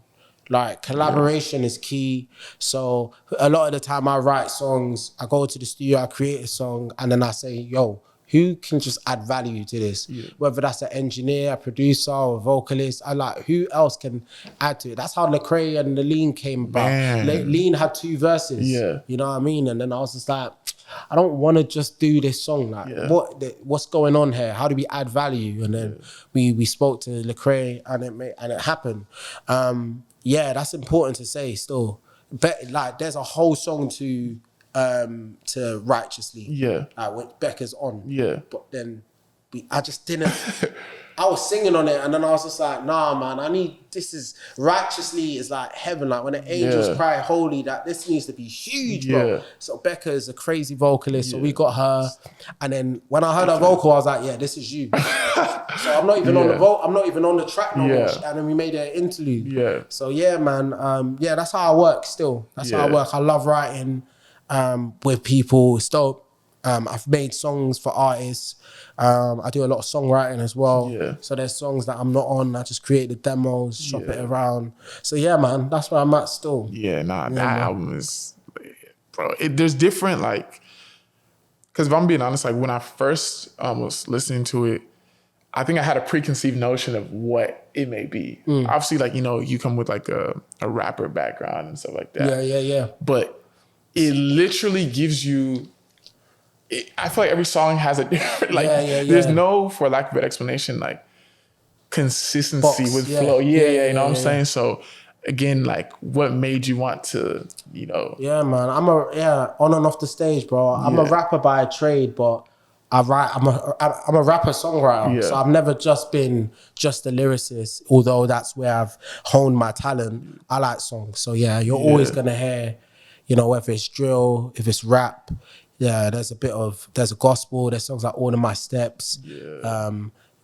Like, collaboration is key. So a lot of the time I write songs, I go to the studio, I create a song, and then I say, yo, who can just add value to this? Whether that's an engineer, a producer, or a vocalist, who else can add to it? That's how Lecrae and the Lean came about. Lean had 2 verses, you know what I mean? And then I was just like, I don't want to just do this song. Like, what's going on here? How do we add value? And then we spoke to Lecrae, and it happened. Yeah, that's important to say still. But like, there's a whole song to Righteously. Like when Becca's on. But then I just didn't. I was singing on it, and then I was just like, nah, man, this is Righteously is like heaven. Like when the angels cry holy, that this needs to be huge, bro. So Becca is a crazy vocalist, so we got her. And then when I heard her vocal, I was like, yeah, this is you. So I'm not even on the I'm not even on the track no more. And then we made an interlude. So yeah, man. Yeah, that's how I work still. That's how I work. I love writing with people. It's dope. I've made songs for artists. I do a lot of songwriting as well. So there's songs that I'm not on. I just create the demos, shop it around. So yeah, man, that's where I'm at still. That album is, bro. There's different, like, because if I'm being honest, like when I first was listening to it, I think I had a preconceived notion of what it may be. Obviously, like, you know, you come with like a rapper background and stuff like that. Yeah. But it literally gives you, I feel like every song has a different, like, there's no, for lack of a better explanation, like, consistency with flow. You know what I'm saying? So, again, like, what made you want to, you know? Yeah, man. On and off the stage, bro. I'm a rapper by trade, but I'm a rapper songwriter. So I've never just been just a lyricist, although that's where I've honed my talent. I like songs. So yeah, you're always gonna hear, you know, whether it's drill, if it's rap, there's a gospel, there's songs like All of My Steps,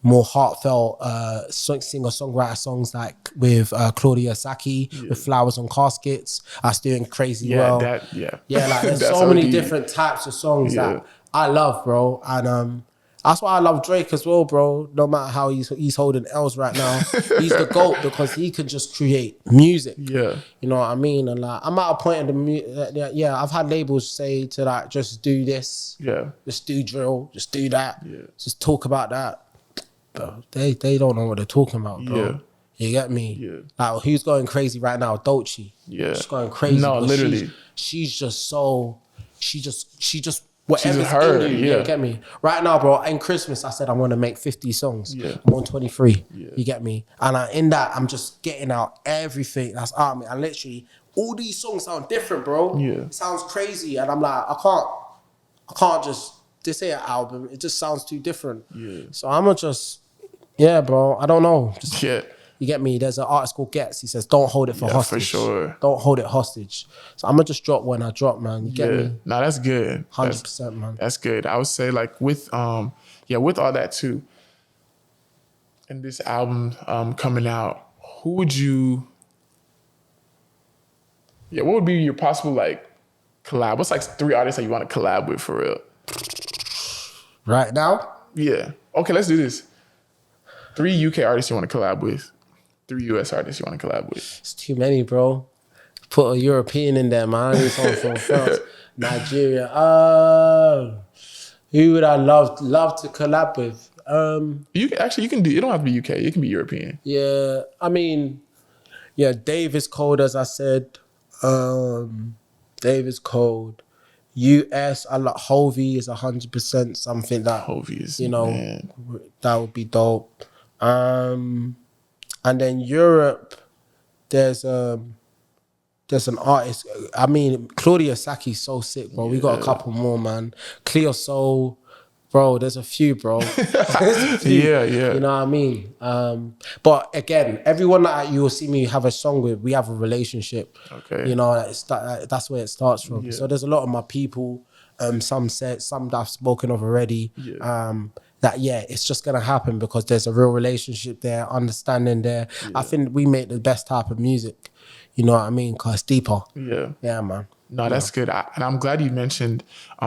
more heartfelt singer-songwriter songs like with Claudia Saki with Flowers on Caskets. That's doing crazy well. Like there's so many different types of songs that I love, bro. And That's why I love Drake as well, bro. No matter how he's holding L's right now, he's the GOAT because he can just create music. Yeah. You know what I mean? And like, I'm at a point in the yeah, I've had labels say to like, just do this. Yeah. Just do drill. Just do that. Yeah. Just talk about that. Bro, they don't know what they're talking about, bro. Yeah. You get me? Yeah. Like, who's going crazy right now? Dolce. Yeah. She's going crazy. No, literally. She's just so, she just, whatever's her, in you, you get me? Right now, bro, in Christmas, I said I'm going to make 50 songs. Yeah. I'm on 23. Yeah. You get me? And in that, I'm just getting out everything that's out of me. And literally, all these songs sound different, bro. Yeah. It sounds crazy. And I'm like, I can't just, this ain't an album. It just sounds too different. Yeah. So I'm going to just, yeah, bro, I don't know. Just, Yeah. you get me? There's an artist called Gets. He says, don't hold it for hostage. For sure. Don't hold it hostage. So I'm going to just drop when I drop, man. You get me? No, that's good. 100%, man. That's good. I would say like with with all that too, and this album coming out, what would be your possible like collab? What's like 3 artists that you want to collab with for real? Right now? Yeah. Okay, let's do this. 3 UK artists you want to collab with. 3 US artists you want to collab with. It's too many, bro. Put a European in there, man. I need someone from France. Nigeria. Who would I love to collab with? You can do. It don't have to be UK. It can be European. Yeah, I mean, yeah, Dave is cold, as I said. Dave is cold. US, I like Hovey is 100% something that Hovey is, you know, man. that would be dope. And then Europe, there's an artist. I mean, Claudia Saki's so sick, bro. We got a couple more, man. Cleo Soul, bro. There's a few, bro. Yeah. You know what I mean? But again, everyone that you will see me have a song with, we have a relationship. Okay. You know, that's where it starts from. Yeah. So there's a lot of my people. Some that I've spoken of already. Yeah. It's just gonna happen because there's a real relationship there, understanding there. Yeah. I think we make the best type of music. You know what I mean? Cause it's deeper. Yeah. Yeah, man. No, that's good. And I'm glad you mentioned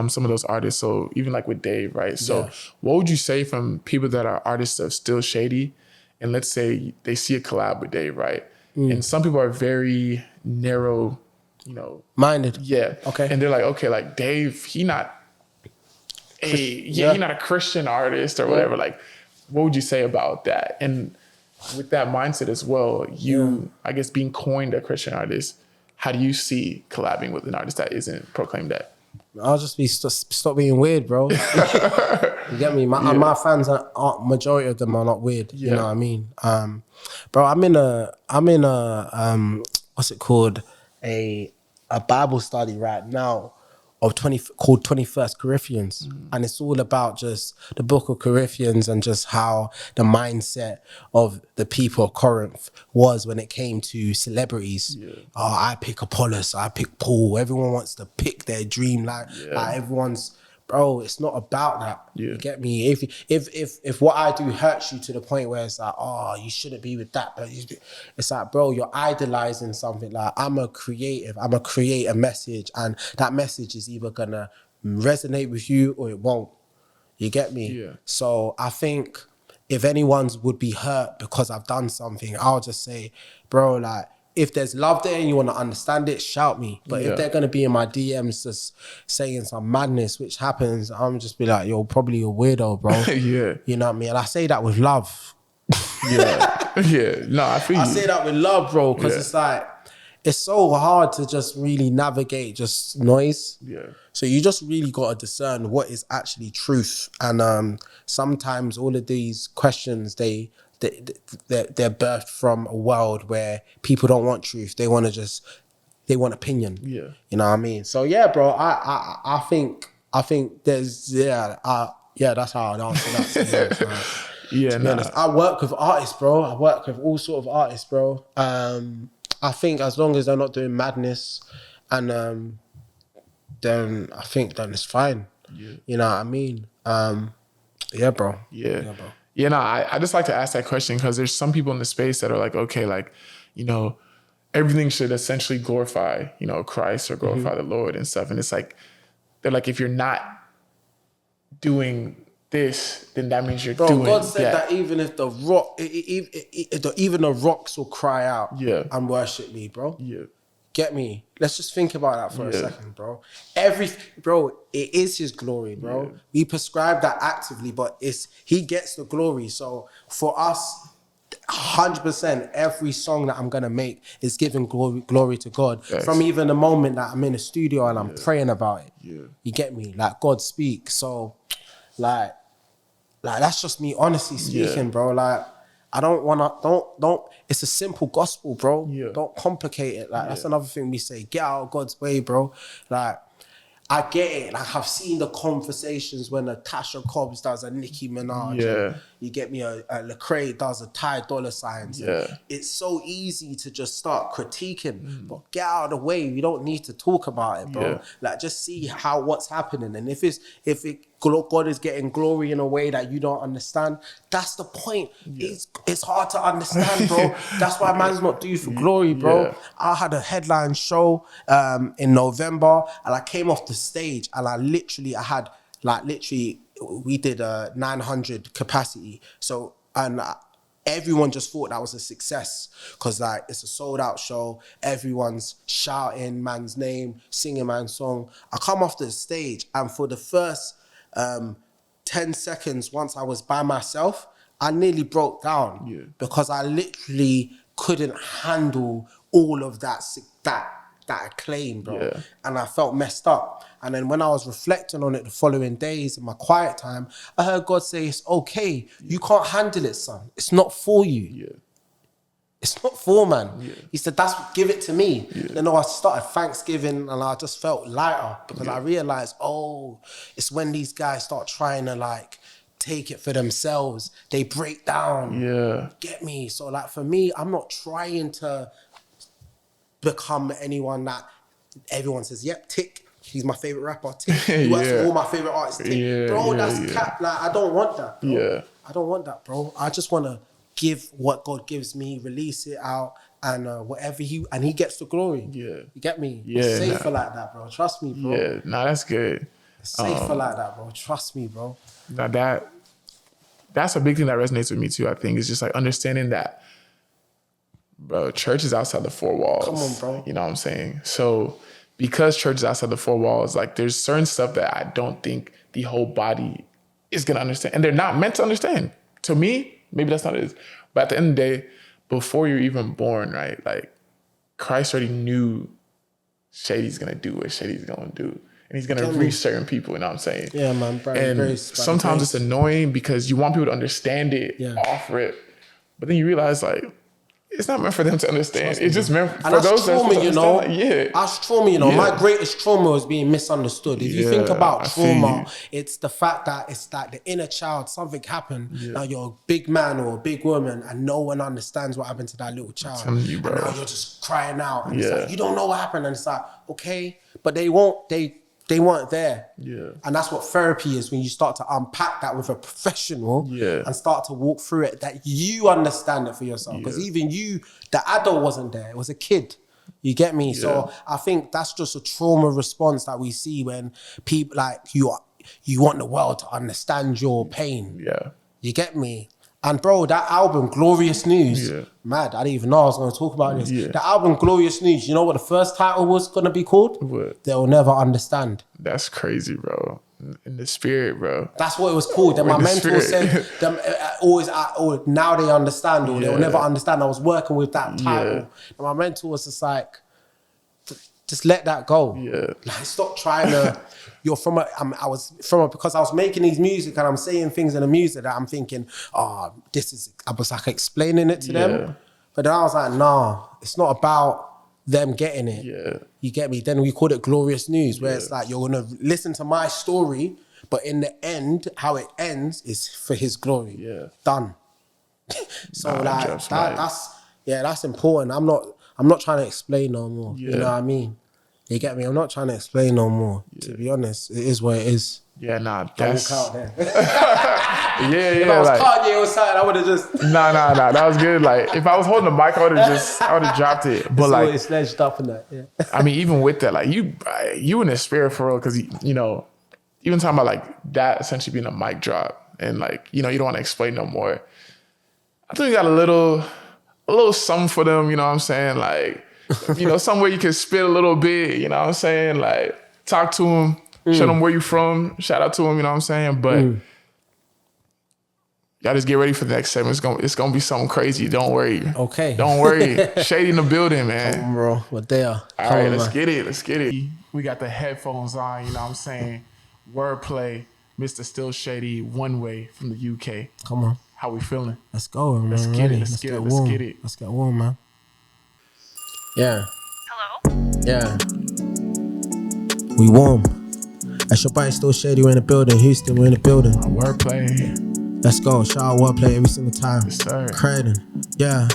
some of those artists. So even like with Dave, right? So what would you say from people that are artists of Still Shadey, and let's say they see a collab with Dave, right? And some people are very narrow, you know, minded. Yeah. Okay. And they're like, okay, like Dave, he's not a Christian artist or whatever. Like, what would you say about that? And with that mindset as well, I guess being coined a Christian artist, how do you see collabing with an artist that isn't proclaimed that? I'll just be stop being weird, bro. You get me? My fans majority of them are not weird. You know what I mean? Bro, I'm in a what's it called? A Bible study right now called 21st Corinthians. And it's all about just the book of Corinthians and just how the mindset of the people of Corinth was when it came to celebrities. Yeah. Oh, I pick Apollos, I pick Paul. Everyone wants to pick their dream. Like everyone's, bro, it's not about that. Yeah. You get me? If what I do hurts you to the point where it's like, oh, you shouldn't be with that. But it's like, bro, you're idolizing something. Like, I'm a creative. I'm going to create a message. And that message is either going to resonate with you or it won't. You get me? Yeah. So I think if anyone's would be hurt because I've done something, I'll just say, bro, like, if there's love there and you want to understand it, shout me. But if they're going to be in my DMs just saying some madness, which happens, I'm just be like, you're probably a weirdo, bro. Yeah. You know what I mean? And I say that with love. Yeah. No, I feel you. I say that with love, bro, because it's like, it's so hard to just really navigate just noise. Yeah. So you just really got to discern what is actually truth. And sometimes all of these questions, they're birthed from a world where people don't want truth. They want opinion. Yeah. You know what I mean? So yeah, bro, I think there's, that's how I'd answer that. I work with artists, bro. I work with all sort of artists, bro. I think as long as they're not doing madness and then I think then it's fine. Yeah. You know what I mean? Yeah, bro. Yeah, bro. Yeah, no, I just like to ask that question because there's some people in the space that are like, okay, like, you know, everything should essentially glorify, you know, Christ or glorify the Lord and stuff. And it's like, they're like, if you're not doing this, then that means you're Bro, doing God said that even if the rock, even the rocks will cry out and worship me, bro. Yeah. Get me? Let's just think about that for a second, bro. Bro, it is his glory, bro. Yeah. We prescribe that actively, but he gets the glory. So for us, 100%, every song that I'm gonna make is giving glory to God. Yes. From even the moment that I'm in the studio and I'm praying about it. Yeah. You get me? Like, God speaks. So, like that's just me honestly speaking, bro. Like, I don't wanna, don't, it's a simple gospel, bro. Yeah. Don't complicate it. Like, that's another thing we say. Get out of God's way, bro. Like, I get it. Like, I've seen the conversations when a Tasha Cobbs does a Nicki Minaj. Yeah. You get me? A Lecrae does a Ty Dolla Signs. Yeah. It's so easy to just start critiquing, but get out of the way. We don't need to talk about it, bro. Yeah. Like, just see what's happening. And if God is getting glory in a way that you don't understand, that's the point. Yeah. It's hard to understand, bro. That's why man's not due for glory, bro. Yeah. I had a headline show in November, and I came off the stage, and we did a 900 capacity. So, and everyone just thought that was a success because like it's a sold out show. Everyone's shouting man's name, singing man's song. I come off the stage, and for the first 10 seconds, once I was by myself, I nearly broke down because I literally couldn't handle all of that acclaim, bro. Yeah. And I felt messed up. And then when I was reflecting on it the following days in my quiet time, I heard God say, it's okay. You can't handle it, son. It's not for you. Yeah. It's not for man. Yeah. He said, give it to me. Yeah. Then I started Thanksgiving and I just felt lighter because I realized, it's when these guys start trying to like take it for themselves. They break down. Yeah. Get me? So like for me, I'm not trying to become anyone that everyone says, yep, Tick, he's my favorite rapper, Tick. He works with all my favorite artists, Tick. That's cap. Like, I don't want that, bro. Yeah. I don't want that, bro. I just want to give what God gives me, release it out, and whatever he gets the glory. Yeah. You get me? Yeah. It's safer like that, bro. Trust me, bro. Yeah, that's good. It's safer like that, bro. Trust me, bro. Now that's a big thing that resonates with me too, I think. It's just like understanding that, bro, church is outside the four walls. Come on, bro. You know what I'm saying? So because church is outside the four walls, like there's certain stuff that I don't think the whole body is going to understand. And they're not meant to understand. To me, maybe that's not it. But at the end of the day, before you're even born, right? Like Christ already knew Shadey's going to do what Shadey's going to do. And he's going to reach certain people, you know what I'm saying? Yeah, man. And sometimes it's annoying because you want people to understand it, offer it. But then you realize like, it's not meant for them to understand. It's just meant for those trauma, that understand. That's trauma, you know. My greatest trauma is being misunderstood. If you think about trauma, it's the fact that it's like the inner child, something happened. Now you're a big man or a big woman and no one understands what happened to that little child. I'm telling you, bro. And now you're just crying out. And it's like, you don't know what happened. And it's like, okay, but they weren't there. Yeah. And that's what therapy is, when you start to unpack that with a professional and start to walk through it, that you understand it for yourself. Because even you, the adult wasn't there. It was a kid. You get me? Yeah. So I think that's just a trauma response that we see when people like you want the world to understand your pain. Yeah. You get me? And bro, that album, Glorious News, mad, I didn't even know I was going to talk about this. Yeah. The album, Glorious News, you know what the first title was going to be called? What? They'll Never Understand. That's crazy, bro. In the spirit, bro. That's what it was called. Then my mentor said, now they understand, or they'll never understand. I was working with that title. Yeah. And my mentor was just like, just let that go. Yeah. Like, stop trying to... because I was making these music and I'm saying things in the music that I'm thinking, I was like explaining it to them. But then I was like, nah, it's not about them getting it. Yeah. You get me? Then we called it Glorious News, where it's like, you're going to listen to my story, but in the end, how it ends is for his glory. Yeah. Done. So that's important. I'm not trying to explain no more. Yeah. You know what I mean? You get me? I'm not trying to explain no more. To be honest, it is what it is. Yeah, nah, that's... Walk out there. If I was Kanye or something, I would have just... Nah, that was good. Like, if I was holding the mic, I would have dropped it. But like... It's sledged up in that, I mean, even with that, like, you in the spirit for real, because, you know, even talking about like that essentially being a mic drop and like, you know, you don't want to explain no more. I think we got a little something for them, you know what I'm saying? Like, you know, somewhere you can spit a little bit, you know what I'm saying? Like, talk to them, show them where you from, shout out to them, you know what I'm saying? But y'all just get ready for the next segment. It's gonna be something crazy. Don't worry. Okay. Don't worry. Shady in the building, man. Come on, bro. We're there. All right, let's get it. We got the headphones on, you know what I'm saying? Wordplay, Mr. Still Shadey, One Way from the UK. Come on. How we feeling? Let's go, man. Let's get it. Let's get it. Let's get warm, man. Yeah. Hello? Yeah. We warm. That's your body Still Shadey. We're in the building. Houston, we're in the building. Wordplay. Let's go. Shout out Wordplay every single time. Yes, sir. Credit. Yeah.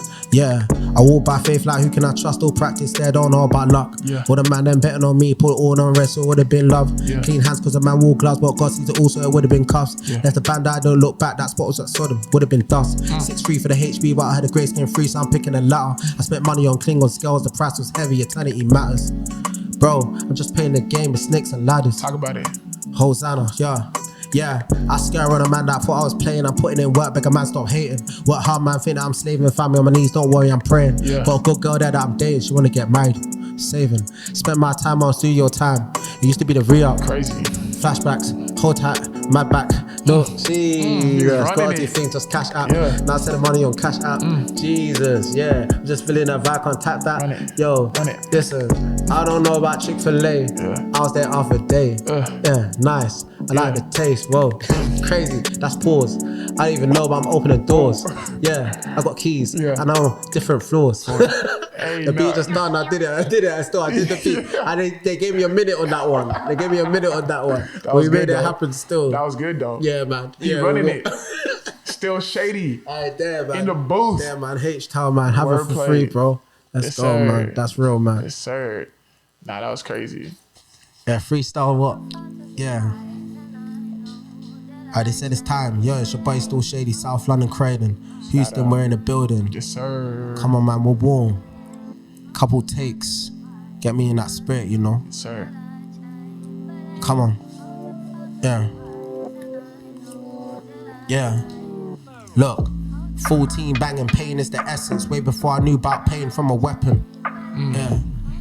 I walk by faith like who can I trust? All practice there, don't know about luck. Yeah. All the man them betting on me, put it all on rest, so it would have been love. Yeah. Clean hands cause the man wore gloves, but God sees it also, it would have been cuffs. Yeah. Left the band, I don't look back, that spot was at Sodom, would have been dust. 6'3" for the HB, but I had a grace game free, so I'm picking a latter. I spent money on Klingon scales, the price was heavy, eternity matters. Bro, I'm just playing the game with snakes and ladders. Talk about it. Hosanna, yeah. I scare on a man that thought I was playing. I'm putting in work, beg a man stop hating. Work hard, man, think that I'm slaving. Family on my knees, don't worry, I'm praying. Yeah. Got a good girl there that I'm dating. She wanna get married. Saving. Spend my time on studio time. It used to be the re-up. Crazy. Flashbacks, hold tight, mad back. No, Jesus. Got a few things, just cash app. Yeah. Now send the money on cash app. Jesus, yeah. I'm just feeling that vibe, can't tap that. Run it. Yo, Run it. listen, I don't know about Chick-fil-A. Yeah. I was there half a day. Yeah, nice. I like the taste. Whoa, crazy. That's pause. I don't even know, but I'm opening doors. Yeah, I got keys. Yeah. I know different floors. Hey, The beat just done. I did it. I did the beat. And they gave me a minute on that one. That We was made good, it though. happen still. That was good though. Yeah, man. He Yeah, running we- it. Still Shady. Alright, there, man. In the booth. There, man. H-Town, man. Have it for Wordplay. free, bro. Let's Yes, go, sir. man. That's real, man. Yes, sir. Nah, that was crazy. Yeah, freestyle what? Yeah. Alright, they said it's time. Yo, it's your boy Still Shadey, South London, Croydon. Houston, we're in the building. Yes, sir. Come on, man. We're warm. Couple takes. Get me in that spirit, you know? Yes, sir. Come on. Yeah. Look, 14 banging pain is the essence. Way before I knew about pain from a weapon. Yeah.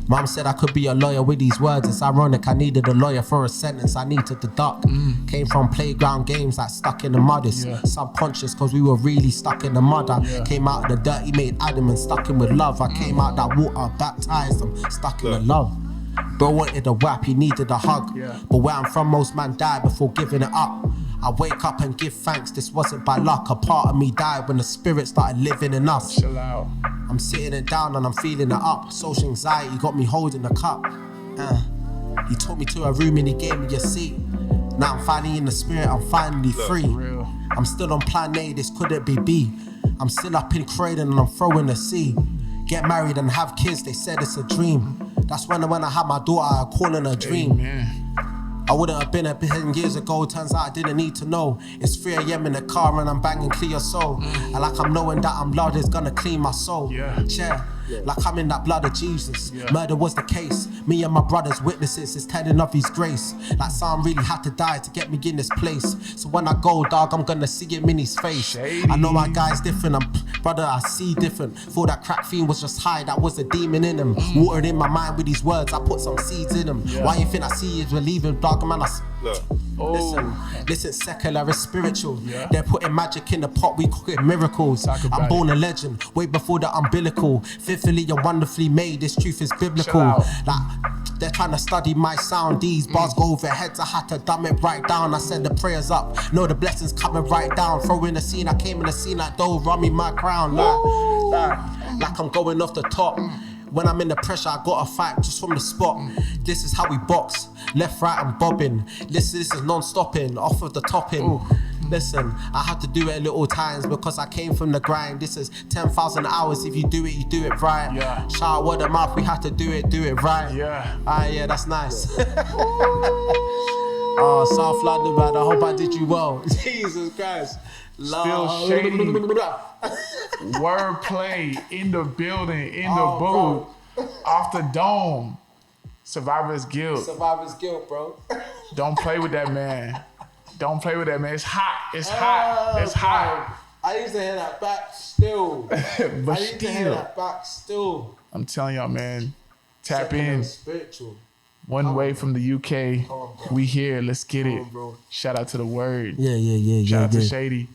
Mom said I could be a lawyer with these words. It's ironic, I needed a lawyer for a sentence I needed to duck. Came from playground games like stuck in the mud. It's subconscious cause we were really stuck in the mud. I came out of the dirty, made Adam and stuck in with love. I came out that water, baptized, I'm stuck in the love. Bro wanted a whap, he needed a hug. But where I'm from, most man die before giving it up. I wake up and give thanks, this wasn't by luck. A part of me died when the spirit started living in us. Chill out. I'm sitting it down and I'm feeling it up. Social anxiety got me holding the cup. He took me to a room and he gave me a seat. Now I'm finally in the spirit, I'm finally free. Real. I'm still on plan A, this couldn't be B. I'm still up in Croydon and I'm throwing the C. Get married and have kids, they said it's a dream. That's when I had my daughter, I call it a dream. Amen. I wouldn't have been a 10 years ago, turns out I didn't need to know. It's 3 a.m. in the car and I'm banging Clear Soul. And like I'm knowing that I'm blood is gonna clean my soul. Yeah. Like I'm in that blood of Jesus. Murder was the case. Me and my brothers witnesses, it's telling of his grace. Like Sam really had to die to get me in this place. So when I go, dog, I'm gonna see him in his face. Shady. I know my guy's different, brother, I see different. Thought that crack fiend was just high, that was a demon in him. Watered in my mind with these words, I put some seeds in him. Why you think I see you believing, dog, man? Listen, secular is spiritual. They're putting magic in the pot, we cooking miracles. I'm born a legend, way before the umbilical. Fearfully and wonderfully made, this truth is biblical. Like, they're trying to study my sound, these bars go over heads, I had to dumb it right down. I said the prayers up, know the blessings coming right down. Throw in the scene, I came in the scene like though, run me my crown. Like I'm going off the top. When I'm in the pressure, I gotta fight just from the spot. This is how we box, left, right, and bobbing. This is non-stopping, off of the topping. Listen, I had to do it little times because I came from the grind. This is 10,000 hours. If you do it, you do it right. Shout out word of mouth, we had to do it right. Yeah, that's nice. Oh, South London, man, I hope I did you well. Jesus Christ. Still Shady. Wordplay in the building, in the booth, off the dome. Survivor's guilt. Survivor's guilt, bro. Don't play with that man. Don't play with that man. It's hot. It's hot. It's hot. I used to hear that back still. But I used to hear that back still. I'm telling y'all, man. Tap in. Spiritual. One way from the UK. On, we here. Let's get it. Bro. Shout out to the word. Yeah. Shout out to Shady.